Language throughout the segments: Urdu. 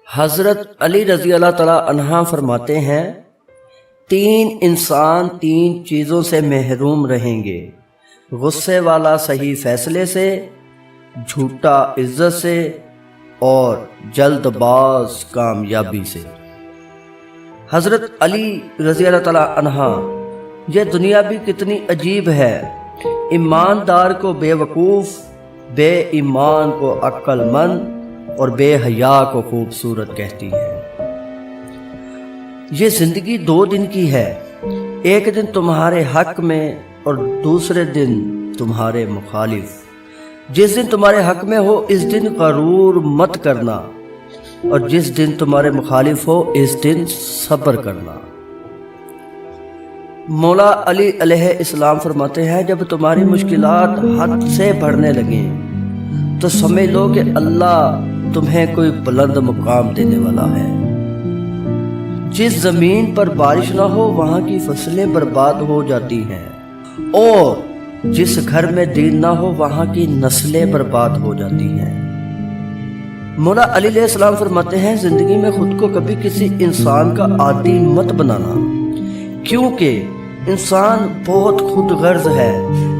حضرت علی رضی اللہ تعالیٰ عنہ فرماتے ہیں، 3 انسان 3 چیزوں سے محروم رہیں گے: غصے والا صحیح فیصلے سے، جھوٹا عزت سے، اور جلد باز کامیابی سے۔ حضرت علی رضی اللہ تعالیٰ عنہ، یہ دنیا بھی کتنی عجیب ہے، ایماندار کو بے وقوف، بے ایمان کو عقل مند اور بے حیا کو خوبصورت کہتی ہے۔ یہ زندگی 2 دن کی ہے، ایک دن تمہارے حق میں اور دوسرے دن تمہارے مخالف۔ جس دن تمہارے حق میں ہو اس دن غرور مت کرنا، اور جس دن تمہارے مخالف ہو اس دن صبر کرنا۔ مولا علی علیہ السلام فرماتے ہیں، جب تمہاری مشکلات حد سے بڑھنے لگیں تو سمجھ لو کہ اللہ تمہیں کوئی بلند مقام دینے والا ہے۔ جس زمین پر بارش نہ ہو وہاں کی فصلیں برباد ہو جاتی ہیں، اور جس گھر میں دین نہ ہو وہاں کی نسلیں برباد ہو جاتی ہیں۔ مولا علی علیہ السلام فرماتے ہیں، زندگی میں خود کو کبھی کسی انسان کا عادی مت بنانا، کیونکہ انسان بہت خود غرض ہے۔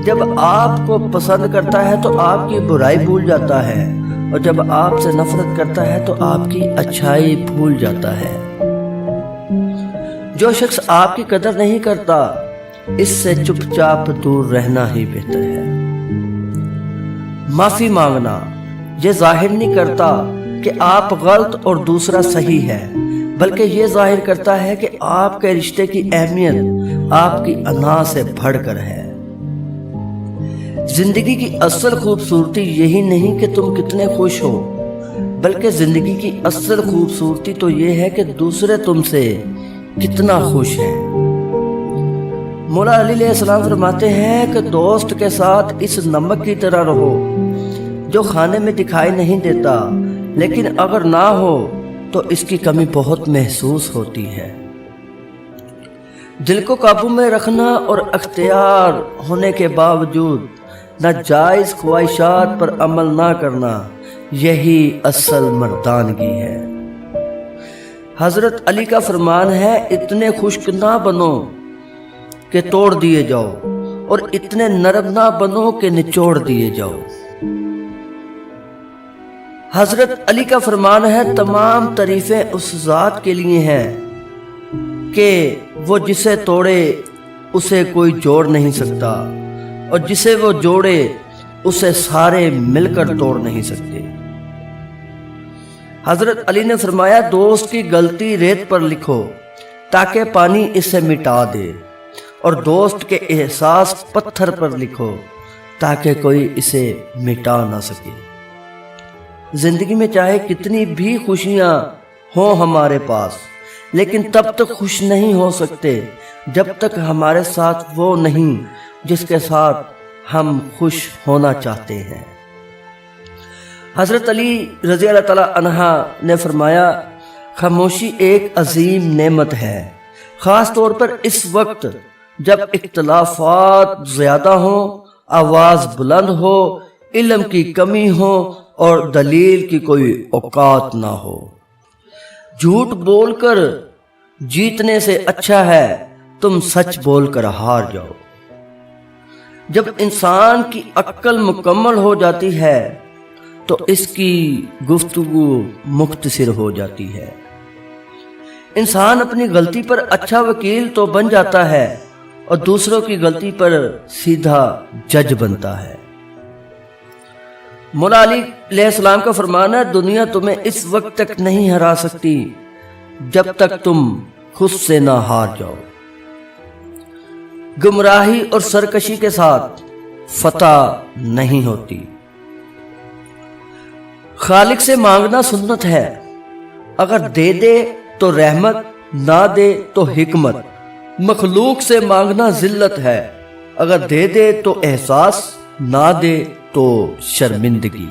جب آپ کو پسند کرتا ہے تو آپ کی برائی بھول جاتا ہے، اور جب آپ سے نفرت کرتا ہے تو آپ کی اچھائی بھول جاتا ہے۔ جو شخص آپ کی قدر نہیں کرتا، اس سے چپ چاپ دور رہنا ہی بہتر ہے۔ معافی مانگنا یہ ظاہر نہیں کرتا کہ آپ غلط اور دوسرا صحیح ہے، بلکہ یہ ظاہر کرتا ہے کہ آپ کے رشتے کی اہمیت آپ کی انا سے بڑھ کر ہے۔ زندگی کی اصل خوبصورتی یہی نہیں کہ تم کتنے خوش ہو، بلکہ زندگی کی اصل خوبصورتی تو یہ ہے کہ دوسرے تم سے کتنا خوش ہیں۔ مولا علی علیہ السلام فرماتے ہیں کہ دوست کے ساتھ اس نمک کی طرح رہو جو کھانے میں دکھائی نہیں دیتا، لیکن اگر نہ ہو تو اس کی کمی بہت محسوس ہوتی ہے۔ دل کو قابو میں رکھنا اور اختیار ہونے کے باوجود ناجائز خواہشات پر عمل نہ کرنا، یہی اصل مردانگی ہے۔ حضرت علی کا فرمان ہے، اتنے خشک نہ بنو کہ توڑ دیے جاؤ، اور اتنے نرم نہ بنو کہ نچوڑ دیے جاؤ۔ حضرت علی کا فرمان ہے، تمام تعریفیں اس ذات کے لیے ہیں کہ وہ جسے توڑے اسے کوئی جوڑ نہیں سکتا، اور جسے وہ جوڑے اسے سارے مل کر توڑ نہیں سکتے۔ حضرت علی نے فرمایا، دوست کی غلطی ریت پر لکھو تاکہ پانی اسے مٹا دے، اور دوست کے احساس پتھر پر لکھو تاکہ کوئی اسے مٹا نہ سکے۔ زندگی میں چاہے کتنی بھی خوشیاں ہوں ہمارے پاس، لیکن تب تک خوش نہیں ہو سکتے جب تک ہمارے ساتھ وہ نہیں جس کے ساتھ ہم خوش ہونا چاہتے ہیں۔ حضرت علی رضی اللہ تعالیٰ عنہ نے فرمایا، خاموشی ایک عظیم نعمت ہے، خاص طور پر اس وقت جب اختلافات زیادہ ہوں، آواز بلند ہو، علم کی کمی ہو اور دلیل کی کوئی اوقات نہ ہو۔ جھوٹ بول کر جیتنے سے اچھا ہے تم سچ بول کر ہار جاؤ۔ جب انسان کی عقل مکمل ہو جاتی ہے تو اس کی گفتگو مختصر ہو جاتی ہے۔ انسان اپنی غلطی پر اچھا وکیل تو بن جاتا ہے، اور دوسروں کی غلطی پر سیدھا جج بنتا ہے۔ مولا علی علیہ السلام کا فرمان ہے، دنیا تمہیں اس وقت تک نہیں ہرا سکتی جب تک تم خود سے نہ ہار جاؤ۔ گمراہی اور سرکشی کے ساتھ فتح نہیں ہوتی۔ خالق سے مانگنا سنت ہے، اگر دے دے تو رحمت، نہ دے تو حکمت۔ مخلوق سے مانگنا ذلت ہے، اگر دے دے تو احساس، نہ دے تو شرمندگی۔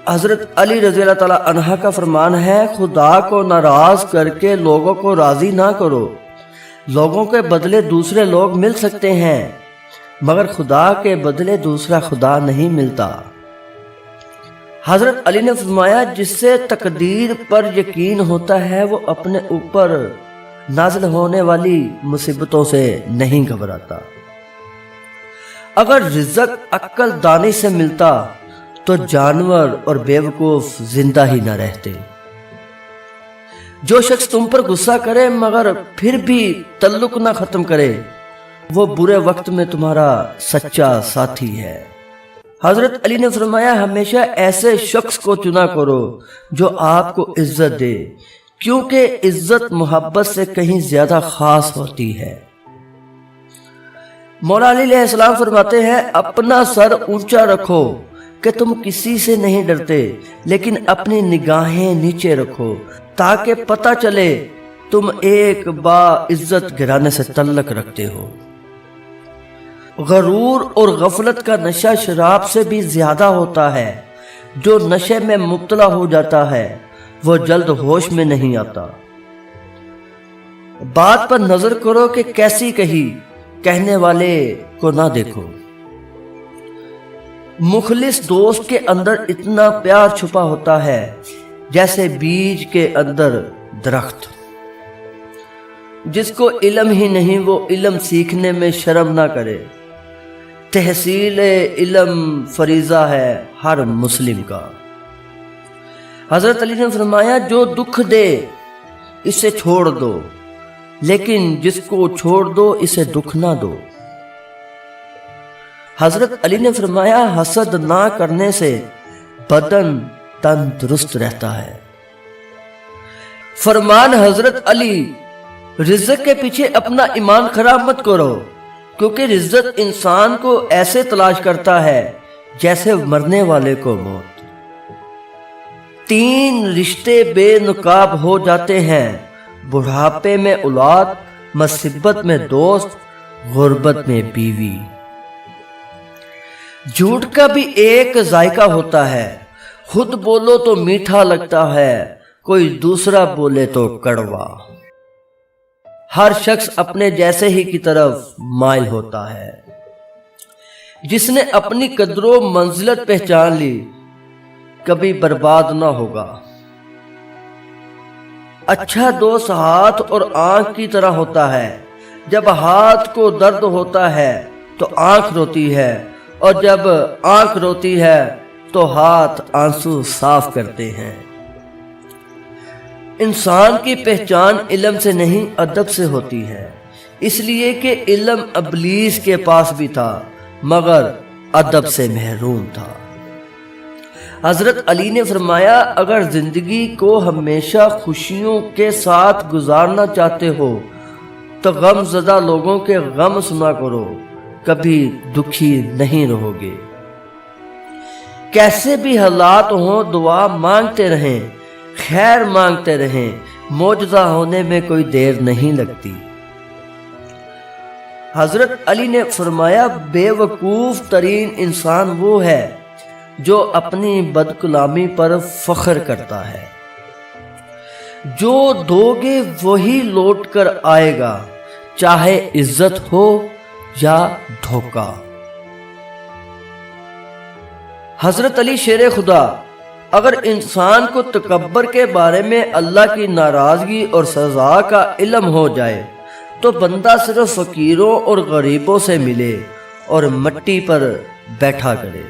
حضرت علی رضی اللہ تعالیٰ عنہ کا فرمان ہے، خدا کو ناراض کر کے لوگوں کو راضی نہ کرو۔ لوگوں کے بدلے دوسرے لوگ مل سکتے ہیں، مگر خدا کے بدلے دوسرا خدا نہیں ملتا۔ حضرت علی نے فرمایا جس سے تقدیر پر یقین ہوتا ہے وہ اپنے اوپر نازل ہونے والی مصیبتوں سے نہیں گھبراتا۔ اگر رزق عقل دانی سے ملتا تو جانور اور بیوقوف زندہ ہی نہ رہتے۔ جو شخص تم پر غصہ کرے مگر پھر بھی تعلق نہ ختم کرے وہ برے وقت میں تمہارا سچا ساتھی ہے۔ حضرت علی نے فرمایا ہمیشہ ایسے شخص کو چنا کرو جو آپ کو عزت دے، کیونکہ عزت محبت سے کہیں زیادہ خاص ہوتی ہے۔ مولا علی علیہ السلام فرماتے ہیں اپنا سر اونچا رکھو کہ تم کسی سے نہیں ڈرتے، لیکن اپنی نگاہیں نیچے رکھو تاکہ پتہ چلے تم ایک با عزت گھرانے سے تعلق رکھتے ہو۔ غرور اور غفلت کا نشہ شراب سے بھی زیادہ ہوتا ہے۔ جو نشے میں مبتلا ہو جاتا ہے وہ جلد ہوش میں نہیں آتا۔ بات پر نظر کرو کہ کیسی کہی، کہنے والے کو نہ دیکھو۔ مخلص دوست کے اندر اتنا پیار چھپا ہوتا ہے جیسے بیج کے اندر درخت۔ جس کو علم ہی نہیں وہ علم سیکھنے میں شرم نہ کرے۔ تحصیل علم فریضہ ہے ہر مسلم کا۔ حضرت علی نے فرمایا جو دکھ دے اسے چھوڑ دو، لیکن جس کو چھوڑ دو اسے دکھ نہ دو۔ حضرت علی نے فرمایا حسد نہ کرنے سے بدن تندرست رہتا ہے۔ فرمان حضرت علی رزق کے پیچھے اپنا ایمان خراب مت کرو، کیونکہ رزق انسان کو ایسے تلاش کرتا ہے جیسے مرنے والے کو موت۔ 3 رشتے بے نقاب ہو جاتے ہیں، بڑھاپے میں اولاد، مصیبت میں دوست، غربت میں بیوی۔ جھوٹ کا بھی ایک ذائقہ ہوتا ہے، خود بولو تو میٹھا لگتا ہے، کوئی دوسرا بولے تو کڑوا۔ ہر شخص اپنے جیسے ہی کی طرف مائل ہوتا ہے۔ جس نے اپنی قدر و منزلت پہچان لی کبھی برباد نہ ہوگا۔ اچھا دوست ہاتھ اور آنکھ کی طرح ہوتا ہے، جب ہاتھ کو درد ہوتا ہے تو آنکھ روتی ہے، اور جب آنکھ روتی ہے تو ہاتھ آنسو صاف کرتے ہیں۔ انسان کی پہچان علم سے نہیں ادب سے ہوتی ہے، اس لیے کہ علم ابلیس کے پاس بھی تھا مگر ادب سے محروم تھا۔ حضرت علی نے فرمایا اگر زندگی کو ہمیشہ خوشیوں کے ساتھ گزارنا چاہتے ہو تو غم زدہ لوگوں کے غم سنا کرو، کبھی دکھی نہیں رہو گے۔ کیسے بھی حالات ہوں دعا مانگتے رہیں، خیر مانگتے رہیں، معجزہ ہونے میں کوئی دیر نہیں لگتی۔ حضرت علی نے فرمایا بے وقوف ترین انسان وہ ہے جو اپنی بدکلامی پر فخر کرتا ہے۔ جو دو گے وہی لوٹ کر آئے گا، چاہے عزت ہو یا دھوکہ۔ حضرت علی شیر خدا اگر انسان کو تکبر کے بارے میں اللہ کی ناراضگی اور سزا کا علم ہو جائے تو بندہ صرف فقیروں اور غریبوں سے ملے اور مٹی پر بیٹھا کرے۔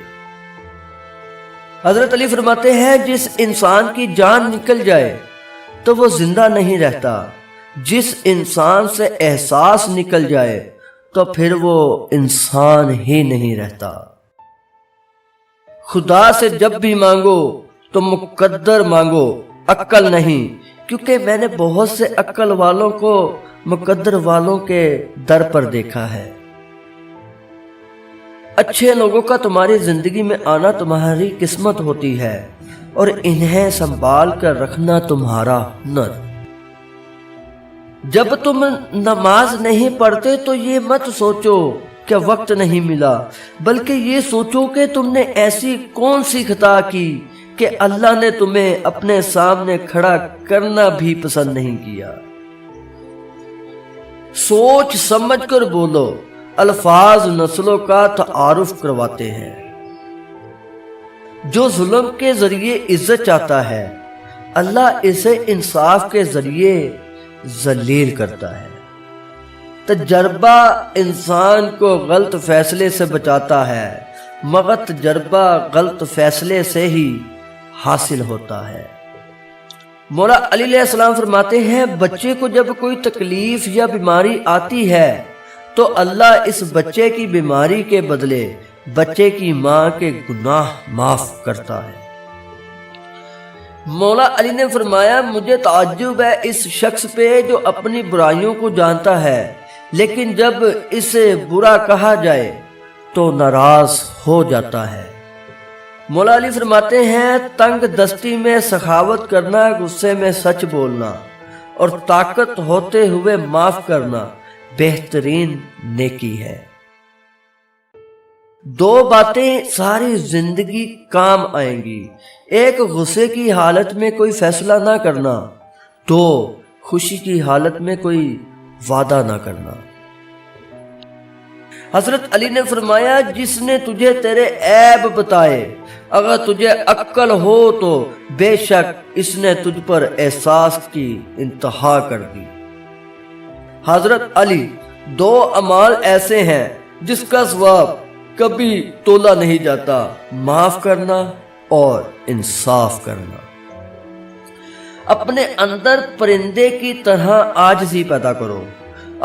حضرت علی فرماتے ہیں جس انسان کی جان نکل جائے تو وہ زندہ نہیں رہتا، جس انسان سے احساس نکل جائے تو پھر وہ انسان ہی نہیں رہتا۔ خدا سے جب بھی مانگو تو مقدر مانگو، عقل نہیں، کیونکہ میں نے بہت سے عقل والوں کو مقدر والوں کے در پر دیکھا ہے۔ اچھے لوگوں کا تمہاری زندگی میں آنا تمہاری قسمت ہوتی ہے اور انہیں سنبھال کر رکھنا تمہارا ہنر۔ جب تم نماز نہیں پڑھتے تو یہ مت سوچو کہ وقت نہیں ملا، بلکہ یہ سوچو کہ تم نے ایسی کون سی خطا کی کہ اللہ نے تمہیں اپنے سامنے کھڑا کرنا بھی پسند نہیں کیا۔ سوچ سمجھ کر بولو، الفاظ نسلوں کا تعارف کرواتے ہیں۔ جو ظلم کے ذریعے عزت چاہتا ہے اللہ اسے انصاف کے ذریعے ذلیل کرتا ہے۔ تجربہ انسان کو غلط فیصلے سے بچاتا ہے مگر تجربہ غلط فیصلے سے ہی حاصل ہوتا ہے۔ مولا علی علیہ السلام فرماتے ہیں بچے کو جب کوئی تکلیف یا بیماری آتی ہے تو اللہ اس بچے کی بیماری کے بدلے بچے کی ماں کے گناہ معاف کرتا ہے۔ مولا علی نے فرمایا مجھے تعجب ہے اس شخص پہ جو اپنی برائیوں کو جانتا ہے لیکن جب اسے برا کہا جائے تو ناراض ہو جاتا ہے۔ مولا علی فرماتے ہیں تنگ دستی میں سخاوت کرنا، غصے میں سچ بولنا اور طاقت ہوتے ہوئے معاف کرنا بہترین نیکی ہے۔ دو باتیں ساری زندگی کام آئیں گی، ایک غصے کی حالت میں کوئی فیصلہ نہ کرنا، دو خوشی کی حالت میں کوئی وعدہ نہ کرنا۔ حضرت علی نے فرمایا جس نے تجھے تیرے عیب بتائے اگر تجھے عقل ہو تو بے شک اس نے تجھ پر احساس کی انتہا کر دی۔ حضرت علی دو اعمال ایسے ہیں جس کا ثواب کبھی تولا نہیں جاتا، معاف کرنا اور انصاف کرنا۔ اپنے اندر پرندے کی طرح عاجزی پیدا کرو،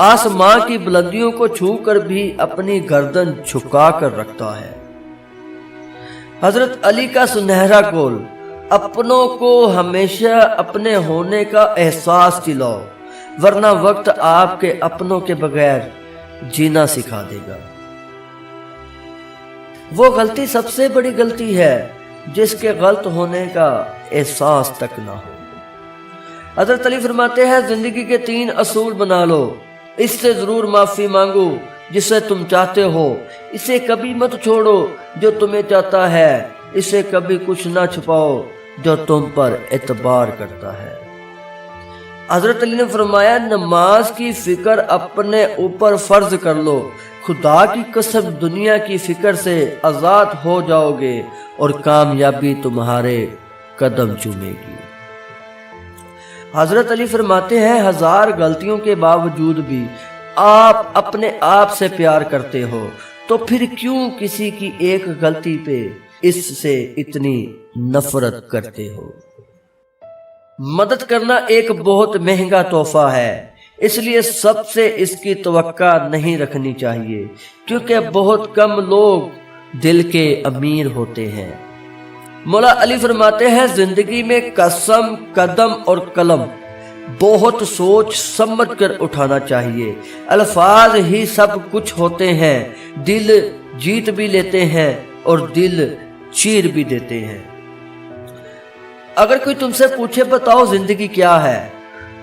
آسمان کی بلندیوں کو چھو کر بھی اپنی گردن جھکا کر رکھتا ہے۔ حضرت علی کا سنہرا قول اپنوں کو ہمیشہ اپنے ہونے کا احساس دلاؤ ورنہ وقت آپ کے اپنوں کے بغیر جینا سکھا دے گا۔ وہ غلطی سب سے بڑی غلطی ہے جس کے غلط ہونے کا احساس تک نہ ہو۔ حضرت علی فرماتے ہیں زندگی کے 3 اصول بنا لو، اس سے ضرور معافی مانگو جسے تم چاہتے ہو، اسے کبھی مت چھوڑو جو تمہیں چاہتا ہے، اسے کبھی کچھ نہ چھپاؤ جو تم پر اعتبار کرتا ہے۔ حضرت علی نے فرمایا نماز کی فکر اپنے اوپر فرض کر لو، خدا کی قسم دنیا کی فکر سے آزاد ہو جاؤ گے اور کامیابی تمہارے قدم چومے گی۔ حضرت علی فرماتے ہیں 1000 غلطیوں کے باوجود بھی آپ اپنے آپ سے پیار کرتے ہو تو پھر کیوں کسی کی ایک غلطی پہ اس سے اتنی نفرت کرتے ہو؟ مدد کرنا ایک بہت مہنگا تحفہ ہے، اس لیے سب سے اس کی توقع نہیں رکھنی چاہیے کیونکہ بہت کم لوگ دل کے امیر ہوتے ہیں۔ مولا علی فرماتے ہیں زندگی میں قسم، قدم اور قلم بہت سوچ سمجھ کر اٹھانا چاہیے۔ الفاظ ہی سب کچھ ہوتے ہیں، دل جیت بھی لیتے ہیں اور دل چیر بھی دیتے ہیں۔ اگر کوئی تم سے پوچھے بتاؤ زندگی کیا ہے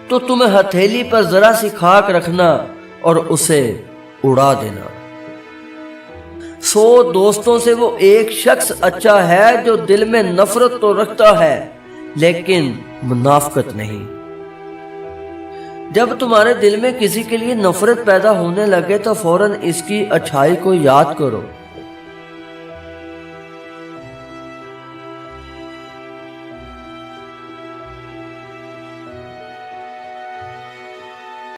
تو تمہیں ہتھیلی پر ذرا سی خاک رکھنا اور اسے اڑا دینا۔ 100 دوستوں سے وہ ایک شخص اچھا ہے جو دل میں نفرت تو رکھتا ہے لیکن منافقت نہیں۔ جب تمہارے دل میں کسی کے لیے نفرت پیدا ہونے لگے تو فوراً اس کی اچھائی کو یاد کرو۔